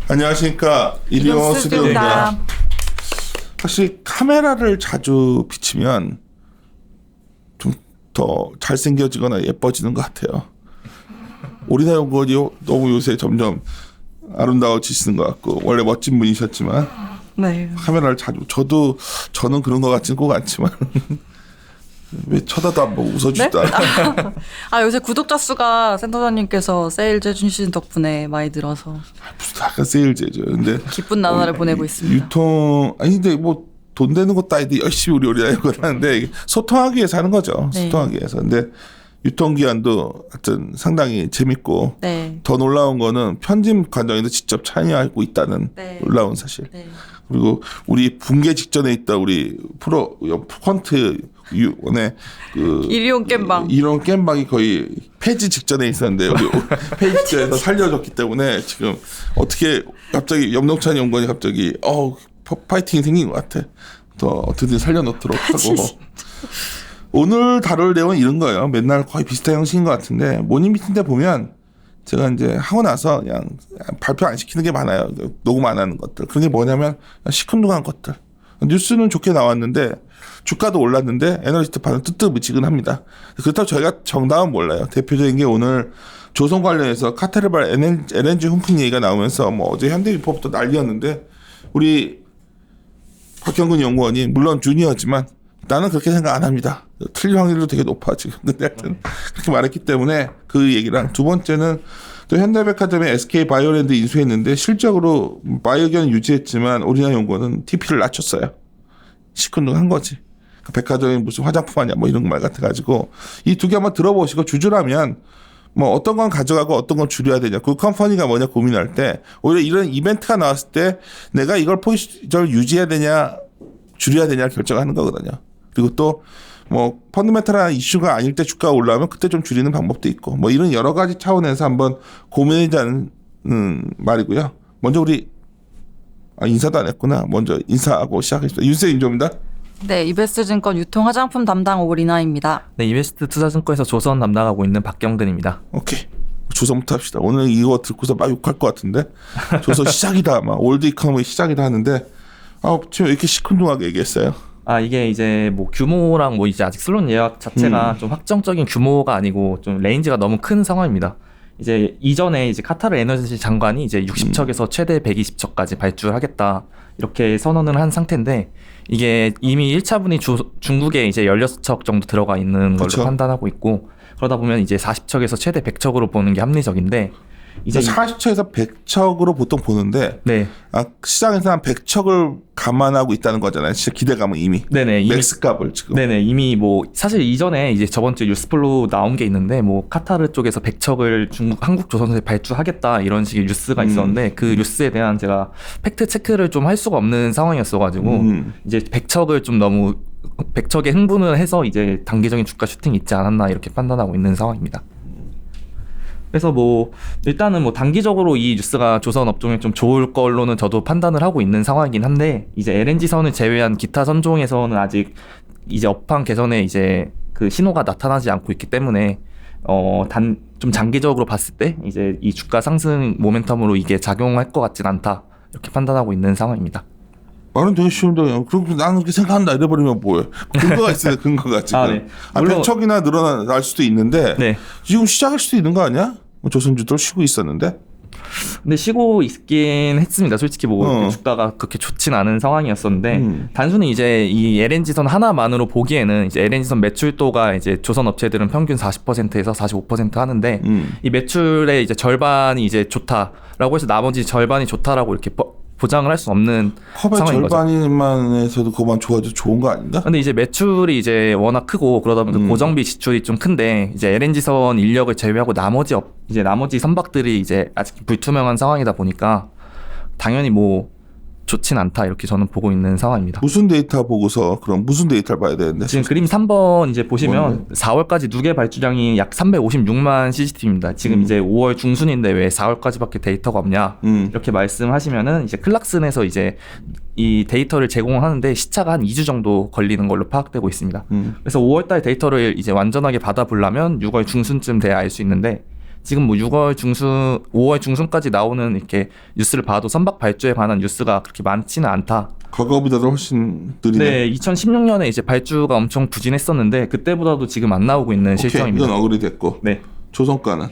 안녕하십니까, 이리온 스튜디오입니다. 사실 카메라를 자주 비치면 좀 더 잘생겨지거나 예뻐지는 것 같아요. 오리나 연구원이 너무 요새 점점 아름다워지시는 것 같고, 원래 멋진 분이셨지만 네. 카메라를 자주, 저는 그런 것 같지는 꼭 않지만 왜 쳐다도 안 보고 웃어주지도 네? 않아. 요새 구독자 수가 센터장님께서 세일즈 해주신 덕분에 많이 늘어서 무슨 약간 세일제죠. 근데 기쁜 나날을 보내고 있습니다. 근데 뭐 돈 되는 것도 아닌데 열심히 우리 오리나이걸 하는데 소통하기 위해서 하는 거죠. 네. 소통하기 위해서. 근데 유통기한도 하여튼 상당히 재밌고, 네. 더 놀라운 거는 편집 과정에도 직접 참여하고 있다는 네. 놀라운 사실. 네. 그리고 우리 붕괴 직전에 있다 우리 퀀트 원의 그 이리온 겜방. 이런 겜방이 거의 폐지 직전에 있었는데 우리 폐지 직전에서 살려줬기 때문에 지금 어떻게 갑자기 염동찬 연구원이 갑자기 파이팅이 생긴 것 같아. 더 어떻게든 살려놓도록 하고. 오늘 다룰 내용은 이런 거예요. 맨날 거의 비슷한 형식인 것 같은데, 모닝 미팅 때 보면 제가 이제 하고 나서 그냥 발표 안 시키는 게 많아요. 녹음 안 하는 것들. 그런 게 뭐냐면 시큰둥한 것들. 뉴스는 좋게 나왔는데 주가도 올랐는데 에너지트 반응 뜨뜻미지근합니다. 그렇다고 저희가 정답은 몰라요. 대표적인 게 오늘 조선 관련해서 카타르발 LNG 훈풍 얘기가 나오면서 뭐 어제 현대리포부터 난리였는데, 우리 박형근 연구원이 물론 주니어지만 나는 그렇게 생각 안 합니다. 틀릴 확률도 되게 높아 지금. 근데 하여튼 그렇게 말했기 때문에 그 얘기랑, 두 번째는 또 현대백화점에 SK 바이오랜드 인수했는데 실적으로 바이오견 유지했지만 오리나 연구원은 TP를 낮췄어요. 시큰둥한 거지. 그 백화점이 무슨 화장품 하냐 뭐 이런 말 같아가지고, 이 두 개 한번 들어보시고 주주라면 뭐 어떤 건 가져가고 어떤 건 줄여야 되냐, 그 컴퍼니가 뭐냐 고민할 때 오히려 이런 이벤트가 나왔을 때 내가 이걸 포지션을 유지해야 되냐 줄여야 되냐 결정하는 거거든요. 그리고 또 뭐 펀드멘탈한 이슈가 아닐 때 주가가 올라오면 그때 좀 줄이는 방법도 있고, 뭐 이런 여러 가지 차원에서 한번 고민해자는 말이고요. 먼저 우리 인사도 안 했구나. 먼저 인사하고 시작하겠습니다. 윤세 인조입니다. 네, 이베스트증권 유통 화장품 담당 오리나입니다. 네, 이베스트 투자증권에서 조선 담당하고 있는 박경근입니다. 오케이. 조선부터 합시다. 오늘 이거 듣고서 막 욕할 것 같은데. 조선 시작이다. 막 올드 이코노미 시작이다 하는데, 지금 왜 이렇게 시큰둥하게 얘기했어요? 이게 이제 뭐 규모랑 뭐 이제 아직 슬롯 예약 자체가 좀 확정적인 규모가 아니고 좀 레인지가 너무 큰 상황입니다. 이제 이전에 이제 카타르 에너지 장관이 이제 60척에서 최대 120척까지 발주하겠다 이렇게 선언을 한 상태인데, 이게 이미 1차분이 중국에 이제 16척 정도 들어가 있는 걸로 그쵸? 판단하고 있고, 그러다 보면 이제 40척에서 최대 100척으로 보는 게 합리적인데, 이제 40척에서 100척으로 보통 보는데, 네. 시장에서 한 100척을 감안하고 있다는 거잖아요. 진짜 기대감은 이미. 네네. 이미 맥스 값을 지금. 네네. 이미 뭐 사실 이전에 이제 저번 주 뉴스플로 나온 게 있는데, 뭐 카타르 쪽에서 100척을 한국 조선소에 발주하겠다 이런 식의 뉴스가 있었는데, 그 뉴스에 대한 제가 팩트 체크를 좀 할 수가 없는 상황이었어가지고 이제 100척을 좀 너무 100척에 흥분을 해서 이제 단기적인 주가 슈팅이 있지 않았나 이렇게 판단하고 있는 상황입니다. 그래서 뭐 일단은 뭐 단기적으로 이 뉴스가 조선 업종에 좀 좋을 걸로는 저도 판단을 하고 있는 상황이긴 한데, 이제 LNG 선을 제외한 기타 선종에서는 아직 이제 업황 개선에 이제 그 신호가 나타나지 않고 있기 때문에 좀 장기적으로 봤을 때 이제 이 주가 상승 모멘텀으로 이게 작용할 것 같진 않다 이렇게 판단하고 있는 상황입니다. 말은 되게 쉬운데, 그럼 나는 그렇게 생각한다 이래버리면 뭐예요? 근거가 있어야 돼, 근거가 지금. 네. 물론 100척이나 늘어날 수도 있는데, 네. 지금 시작일 수도 있는 거 아니야? 조선주들 쉬고 있었는데. 근데 쉬고 있긴 했습니다. 솔직히 뭐 주가가 그렇게 좋진 않은 상황이었었는데, 단순히 이제 이 LNG선 하나만으로 보기에는 이제 LNG선 매출도가 이제 조선 업체들은 평균 40%에서 45% 하는데, 이 매출의 이제 절반이 이제 좋다라고 해서 나머지 절반이 좋다라고 이렇게 보장을 할 수 없는 컵의 상황인 거죠. 절반만에서도 그만 좋아져 좋은 거 아닌가? 근데 이제 매출이 이제 워낙 크고 그러다 보니까 고정비 지출이 좀 큰데, 이제 LNG선 인력을 제외하고 나머지 선박들이 이제 아직 불투명한 상황이다 보니까 당연히 뭐 좋진 않다 이렇게 저는 보고 있는 상황입니다. 무슨 데이터 보고서 그럼 무슨 데이터를 봐야 되는데? 지금 그림 3번 이제 보시면 뭔데? 4월까지 누계 발주량이 약 356만 CCTV입니다. 지금 이제 5월 중순인데 왜 4월까지밖에 데이터가 없냐 이렇게 말씀하시면은 이제 클락슨에서 이제 이 데이터를 제공하는데 시차가 한 2주 정도 걸리는 걸로 파악되고 있습니다. 그래서 5월달 데이터를 이제 완전하게 받아보려면 6월 중순쯤 돼야 알 수 있는데 지금 뭐 6월 중순, 5월 중순까지 나오는 이렇게 뉴스를 봐도 선박 발주에 관한 뉴스가 그렇게 많지는 않다. 과거보다도 훨씬 느리네. 네, 2016년에 이제 발주가 엄청 부진했었는데 그때보다도 지금 안 나오고 있는 오케이, 실정입니다. 이건 어그리 됐고. 네. 조선가는?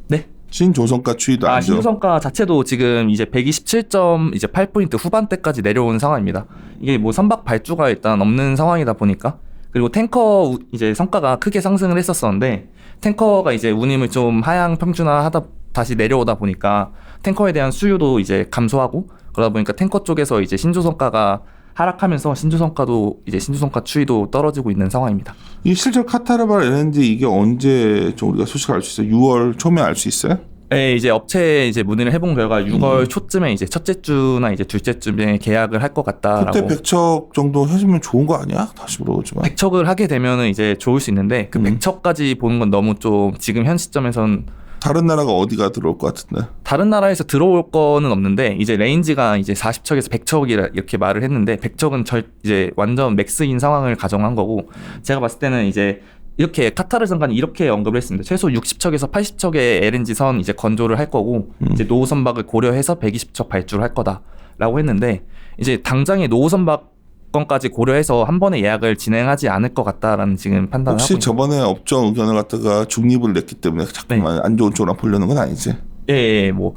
네. 신조선가 추이도 안 좋아. 신조성가 자체도 지금 이제 127.8포인트 후반대까지 내려온 상황입니다. 이게 뭐 선박 발주가 일단 없는 상황이다 보니까 그리고 탱커 이제 성과가 크게 상승을 했었었는데 탱커가 이제 운임을 좀 하향 평준화하다 다시 내려오다 보니까 탱커에 대한 수요도 이제 감소하고 그러다 보니까 탱커 쪽에서 이제 신조성가가 하락하면서 신조성가도 이제 신조성가 추이도 떨어지고 있는 상황입니다. 이 실제 카타르발 LNG 이게 언제 좀 우리가 소식을 알 수 있어요? 6월 초면 알 수 있어요? 네, 이제 업체에 이제 문의를 해본 결과 6월 초쯤에 이제 첫째 주나 이제 둘째 주에 계약을 할 것 같다라고. 그때 100척 정도 해주면 좋은 거 아니야? 다시 물어보지만. 100척을 하게 되면은 이제 좋을 수 있는데 그 100척까지 보는 건 너무 좀 지금 현 시점에선 다른 나라가 어디가 들어올 것 같은데? 다른 나라에서 들어올 거는 없는데 이제 레인지가 이제 40척에서 100척이라 이렇게 말을 했는데 100척은 이제 완전 맥스인 상황을 가정한 거고 제가 봤을 때는 이제 이렇게 카타르 장관이 이렇게 언급을 했습니다. 최소 60척에서 80척의 LNG 선 이제 건조를 할 거고 이제 노후 선박을 고려해서 120척 발주를 할 거다라고 했는데 이제 당장의 노후 선박 건까지 고려해서 한 번에 예약을 진행하지 않을 것 같다라는 지금 판단을 혹시 하고 저번에 업종 의견을 갖다가 중립을 냈기 때문에 자꾸만 안 좋은 쪽으로 보려는 건 아니지? 예, 뭐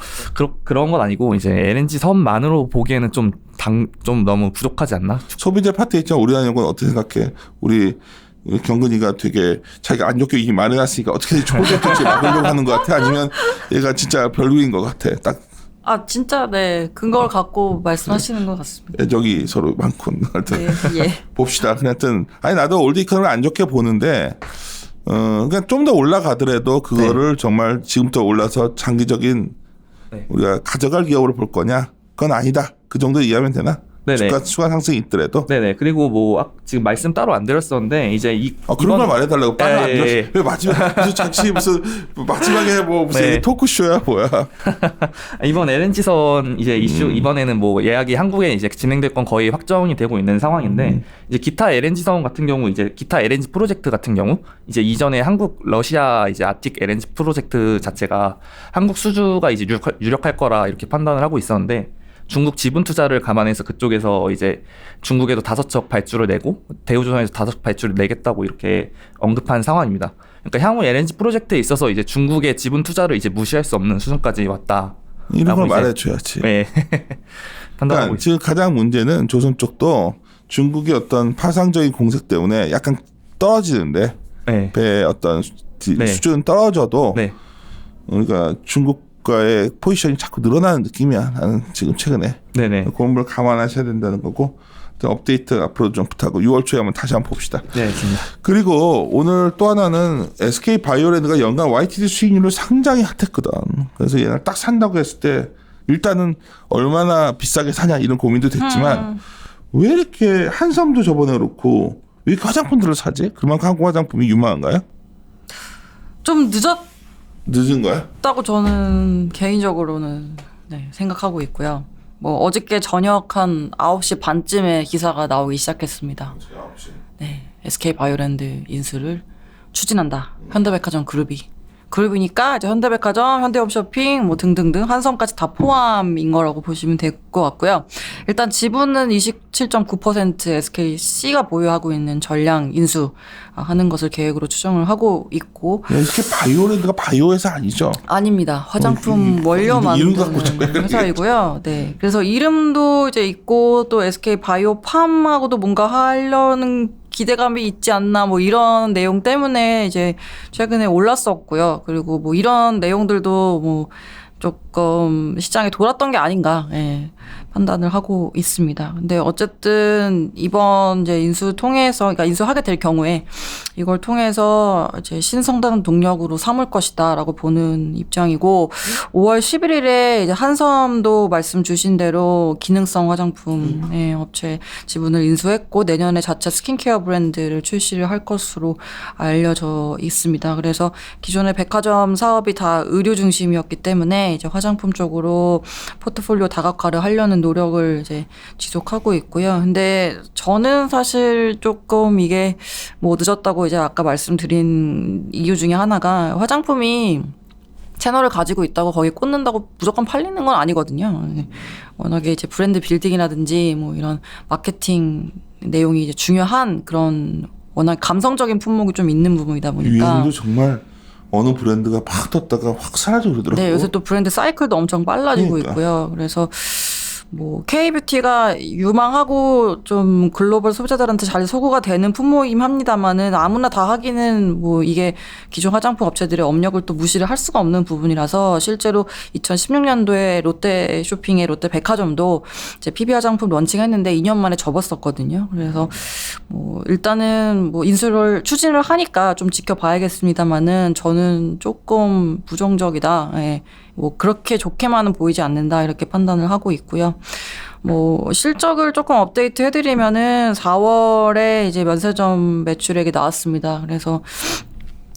그런 건 아니고 이제 LNG 선만으로 보기에는 좀 너무 부족하지 않나? 소비자 파트 있잖아. 우리나라 연구는 어떻게 생각해? 우리 경근이가 되게 자기가 안 좋게 이미 말해놨으니까 어떻게든 초보자같이 막으려고 하는 것 같아? 아니면 얘가 진짜 별로인 것 같아? 딱 아 진짜 네 근거를 갖고 말씀하시는 것 같습니다. 애적이 서로 많군. 하여튼 예, 예. 봅시다. 하여튼 아니 나도 올드 이코노미를 안 좋게 보는데 그러니까 좀 더 올라가더라도 그거를 정말 지금부터 올라서 장기적인 우리가 가져갈 기업으로 볼 거냐? 그건 아니다. 그 정도 이해하면 되나? 네네. 주가 상승이 있더라도. 네네. 그리고 뭐 지금 말씀 따로 안 드렸었는데 이제 그런 걸 말해달라고. 빨리 안 들었어. 왜 마지막에 무슨 잠시 무슨 마지막에 뭐 무슨 토크쇼야 뭐야? 이번 LNG선 이제 이슈 이번에는 뭐 예약이 한국에 이제 진행될 건 거의 확정이 되고 있는 상황인데 이제 기타 LNG선 같은 경우 이제 기타 LNG 프로젝트 같은 경우 이제 이전에 한국 러시아 이제 아틱 LNG 프로젝트 자체가 한국 수주가 이제 유력할 거라 이렇게 판단을 하고 있었는데. 중국 지분 투자를 감안해서 그쪽에서 이제 중국에도 5척 발주를 내고 대우조선에서 5척 발주를 내겠다고 이렇게 언급한 상황입니다. 그러니까 향후 LNG 프로젝트에 있어서 이제 중국의 지분 투자를 이제 무시할 수 없는 수준까지 왔다. 이런 걸 말해줘야지. 네. 그러니까 지금 가장 문제는 조선 쪽도 중국의 어떤 파상적인 공색 때문에 약간 떨어지는데 네. 배의 어떤 수준은 떨어져도 그러니까 중국과의 포지션이 자꾸 늘어나는 느낌이야. 나는 지금 최근에. 네네. 그런 걸 감안하셔야 된다는 거고 업데이트 앞으로 좀 부탁하고 6월 초에 한번 다시 한번 봅시다. 네, 맞습니다. 그리고 오늘 또 하나는 SK 바이오랜드가 연간 YTD 수익률을 상당히 핫했거든. 그래서 얘를 딱 산다고 했을 때 일단은 얼마나 비싸게 사냐 이런 고민도 됐지만 왜 이렇게 한섬도 저번에 그렇고 왜 이렇게 화장품들을 사지? 그만큼 한국 화장품이 유망한가요? 좀 늦은 거야? 늦었다고 저는 개인적으로는 생각하고 있고요. 뭐 어저께 저녁 한 9시 반쯤에 기사가 나오기 시작했습니다. 네, SK 바이오랜드 인수를 추진한다. 현대백화점 그룹이니까 이제 현대백화점, 현대홈쇼핑 뭐 등등등 한섬까지 다 포함인 거라고 보시면 될 것 같고요. 일단 지분은 27.9% SKC가 보유하고 있는 전량 인수하는 것을 계획으로 추정을 하고 있고. SK 바이오랜드가 바이오 회사 아니죠? 아닙니다. 화장품 원료 만드는 회사이고요. 네, 그래서 이름도 이제 있고 또 SK 바이오팜하고도 뭔가 하려는 기대감이 있지 않나 뭐 이런 내용 때문에 이제 최근에 올랐었고요. 그리고 뭐 이런 내용들도 뭐 조금 시장에 돌았던 게 아닌가 판단을 하고 있습니다. 근데 어쨌든 이번 이제 인수 통해서 그러니까 인수하게 될 경우에 이걸 통해서 이제 신성장 동력으로 삼을 것이다라고 보는 입장이고 5월 11일에 이제 한섬도 말씀 주신 대로 기능성 화장품의 업체 지분을 인수했고 내년에 자체 스킨케어 브랜드를 출시를 할 것으로 알려져 있습니다. 그래서 기존의 백화점 사업이 다 의류 중심이었기 때문에 이제 화장품 쪽으로 포트폴리오 다각화를 하려는 노력을 이제 지속하고 있고요. 근데 저는 사실 조금 이게 뭐 늦었다고 이제 아까 말씀드린 이유 중에 하나가 화장품이 채널을 가지고 있다고 거기 꽂는다고 무조건 팔리는 건 아니거든요. 워낙에 이제 브랜드 빌딩이라든지 뭐 이런 마케팅 내용이 이제 중요한 그런 워낙 감성적인 품목이 좀 있는 부분이다 보니까. 유행도 정말 어느 브랜드가 팍 떴다가 확 사라져 그러더라고요. 네, 요새 또 브랜드 사이클도 엄청 빨라지고 그러니까. 있고요. 그래서 뭐 K뷰티가 유망하고 좀 글로벌 소비자들한테 잘 소구가 되는 품목이긴 합니다만은 아무나 다 하기는 뭐 이게 기존 화장품 업체들의 업력을 또 무시를 할 수가 없는 부분이라서 실제로 2016년도에 롯데 쇼핑의 롯데 백화점도 이제 PB 화장품 런칭했는데 2년 만에 접었었거든요. 그래서 뭐 일단은 뭐 인수를 추진을 하니까 좀 지켜봐야겠습니다만은 저는 조금 부정적이다. 예. 뭐 그렇게 좋게만은 보이지 않는다 이렇게 판단을 하고 있고요. 뭐 실적을 조금 업데이트 해드리면은 4월에 이제 면세점 매출액이 나왔습니다. 그래서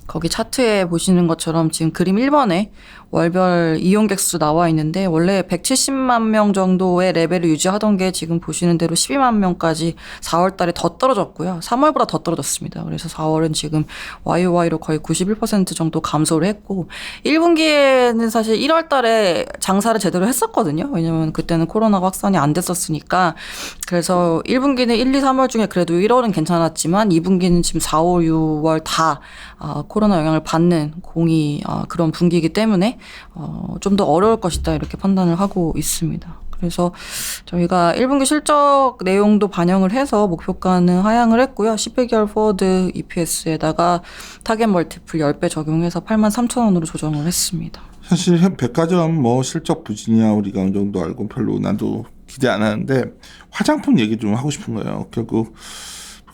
거기 차트에 보시는 것처럼 지금 그림 1번에 월별 이용객 수 나와 있는데 원래 170만 명 정도의 레벨을 유지하던 게 지금 보시는 대로 12만 명까지 4월 달에 더 떨어졌고요. 3월보다 더 떨어졌습니다. 그래서 4월은 지금 YOY로 거의 91% 정도 감소를 했고 1분기에는 사실 1월 달에 장사를 제대로 했었거든요. 왜냐면 그때는 코로나가 확산이 안 됐었으니까. 그래서 1분기는 1, 2, 3월 중에 그래도 1월은 괜찮았지만 2분기는 지금 4, 5, 6월 다 코로나 영향을 받는 그런 분기이기 때문에 좀 더 어려울 것이다 이렇게 판단을 하고 있습니다. 그래서 저희가 1분기 실적 내용도 반영을 해서 목표가는 하향을 했고요. 12개월 포워드 EPS에다가 타겟 멀티플 10배 적용해서 83,000원으로 조정을 했습니다. 사실 백화점 뭐 실적 부진이야 우리가 어느 정도 알고 별로 나도 기대 안 하는데 화장품 얘기 좀 하고 싶은 거예요. 결국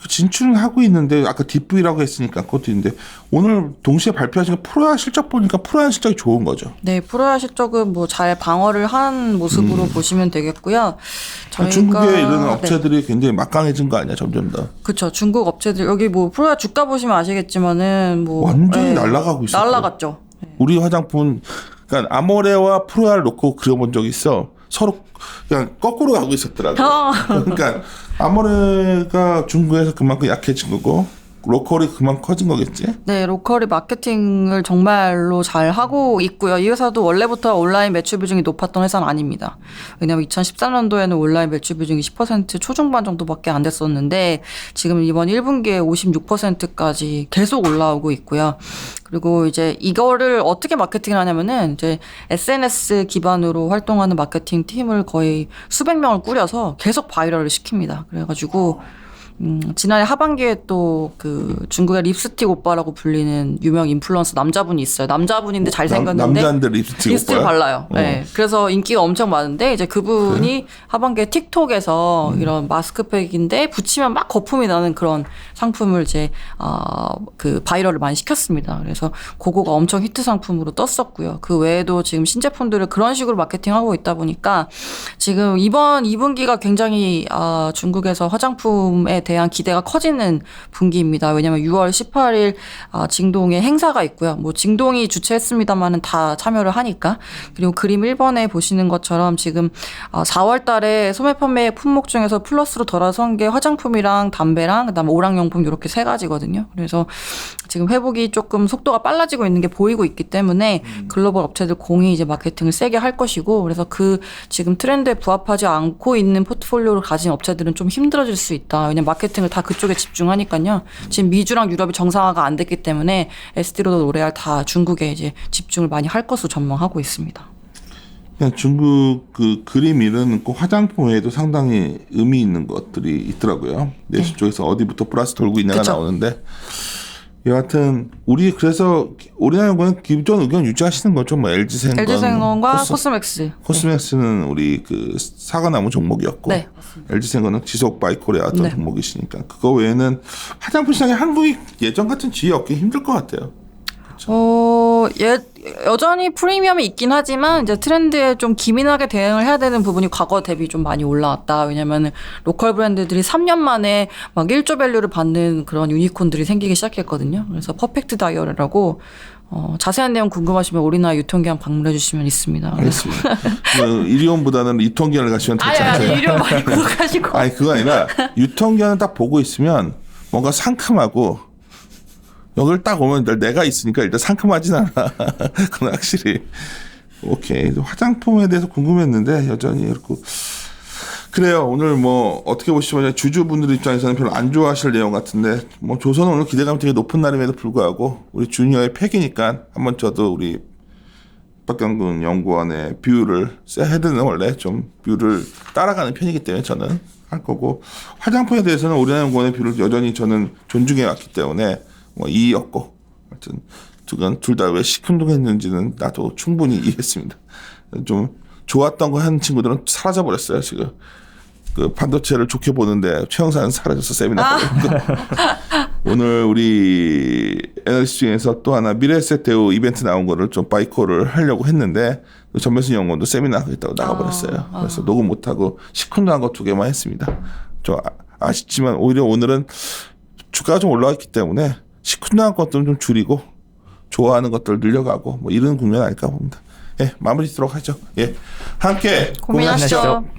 진출은 하고 있는데 아까 DV라고 했으니까 그것도 있는데 오늘 동시에 발표하신 프로야 실적 보니까 프로야 실적이 좋은 거죠. 네, 프로야 실적은 뭐 잘 방어를 한 모습으로 보시면 되겠고요. 저희가 중국에 이런 네. 업체들이 굉장히 막강해진 거 아니야 점점 더. 그렇죠. 중국 업체들 여기 뭐 프로야 주가 보시면 아시겠지만은 뭐 완전히 날아가고 있어. 날아갔죠. 우리 화장품 그러니까 아모레와 프로야를 놓고 그려본 적 있어. 서로 그냥 거꾸로 가고 있었더라고. 그러니까 아모레가 중국에서 그만큼 약해진 거고 로컬이 그만큼 커진 거겠지. 네, 로컬이 마케팅을 정말로 잘 하고 있고요. 이 회사도 원래부터 온라인 매출 비중이 높았던 회사는 아닙니다. 왜냐하면 2013년도에는 온라인 매출 비중이 10% 초중반 정도밖에 안 됐었는데 지금 이번 1분기에 56%까지 계속 올라오고 있고요. 그리고 이제 이거를 어떻게 마케팅을 하냐면은 이제 SNS 기반으로 활동하는 마케팅 팀을 거의 수백 명을 꾸려서 계속 바이럴을 시킵니다. 그래가지고 지난해 하반기에 또 그 중국의 립스틱 오빠라고 불리는 유명 인플루언서 남자분이 있어요. 남자분인데 잘생겼는데 남자인데 립스틱 오빠야? 발라요. 네. 그래서 인기가 엄청 많은데 이제 그분이 하반기에 틱톡에서 이런 마스크팩인데 붙이면 막 거품이 나는 그런 상품을 이제 그 바이럴을 많이 시켰습니다. 그래서 그거가 엄청 히트 상품으로 떴었고요. 그 외에도 지금 신제품들을 그런 식으로 마케팅하고 있다 보니까 지금 이번 2분기가 굉장히 중국에서 화장품에 대한 기대가 커지는 분기입니다. 왜냐하면 6월 18일 징동에 행사가 있고요. 뭐 징동이 주최했습니다만은 다 참여를 하니까. 그리고 그림 1번에 보시는 것처럼 지금 4월 달에 소매 판매 품목 중에서 플러스로 돌아선 게 화장품이랑 담배랑 그다음에 오락용품 이렇게 세 가지거든요. 그래서 지금 회복이 조금 속도가 빨라지고 있는 게 보이고 있기 때문에 글로벌 업체들 공이 이제 마케팅을 세게 할 것이고 그래서 그 지금 트렌드에 부합하지 않고 있는 포트폴리오를 가진 업체들은 좀 힘들어질 수 있다. 왜냐면 마케팅을 다 그쪽에 집중하니까요. 지금 미주랑 유럽이 정상화가 안 됐기 때문에 에스티로도 로레알 다 중국에 이제 집중을 많이 할 것으로 전망하고 있습니다. 그냥 중국 그 그림 이런 그 화장품 외에도 상당히 의미 있는 것들이 있더라고요. 내수 쪽에서 어디부터 플러스 돌고 있냐가 그쵸. 나오는데 여하튼 우리 그래서 우리나라 연구는 기존 의견 유지하시는 거죠. 뭐 LG생건, LG생건과 코스맥스. 코스맥스는 우리 그 사과나무 종목이었고, 네, 맞습니다. LG생건은 지속 바이콜에 어떤 네. 종목이시니까 그거 외에는 화장품 시장에 한국이 예전 같은 지위 얻기 힘들 것 같아요. 여전히 프리미엄이 있긴 하지만 이제 트렌드에 좀 기민하게 대응을 해야 되는 부분이 과거 대비 좀 많이 올라왔다. 왜냐면 로컬 브랜드들이 3년 만에 막 1조 밸류를 받는 그런 유니콘들이 생기기 시작했거든요. 그래서 퍼펙트 다이어라고 자세한 내용 궁금하시면 우리나라 유통기한 방문해 주시면 있습니다. 그래서 알겠습니다. 이리온보다는 유통기한을 가시면 되지 아니 않아요? 유료 많이 구독하시고 아니 그거 아니라 유통기한을 딱 보고 있으면 뭔가 상큼하고 여기를 딱 오면 일단 내가 있으니까 일단 상큼하진 않아. 그건 확실히. 오케이. 화장품에 대해서 궁금했는데 여전히 이렇고 그래요. 오늘 뭐 어떻게 보시면 주주분들 입장에서는 별로 안 좋아하실 내용 같은데 뭐 조선은 오늘 기대감이 되게 높은 날임에도 불구하고 우리 주니어의 팩이니까 한번 저도 우리 박경근 연구원의 뷰를 헤드는 원래 좀 뷰를 따라가는 편이기 때문에 저는 할 거고 화장품에 대해서는 우리나라 연구원의 뷰를 여전히 저는 존중해 왔기 때문에 뭐 이였고 하여튼 둘 다 왜 시큰둥했는지는 나도 충분히 이해했습니다. 좀 좋았던 거 하는 친구들은 사라져 버렸어요 지금. 그 반도체를 좋게 보는데 최영사는 사라져서 세미나. 오늘 우리 애널리스트 중에서 또 하나 미래에셋 대우 이벤트 나온 거를 좀 바이콜을 하려고 했는데 전매순 연구원도 세미나 하겠다고 나가버렸어요. 그래서 녹음 못하고 시큰둥한 거 2개만 했습니다. 좀 아쉽지만 오히려 오늘은 주가가 좀 올라왔기 때문에 시큰둥한 것들은 좀 줄이고 좋아하는 것들 늘려가고 뭐 이런 국면 아닐까 봅니다. 예, 마무리 짓도록 하죠. 예, 함께 고민하시죠. 고민하시죠.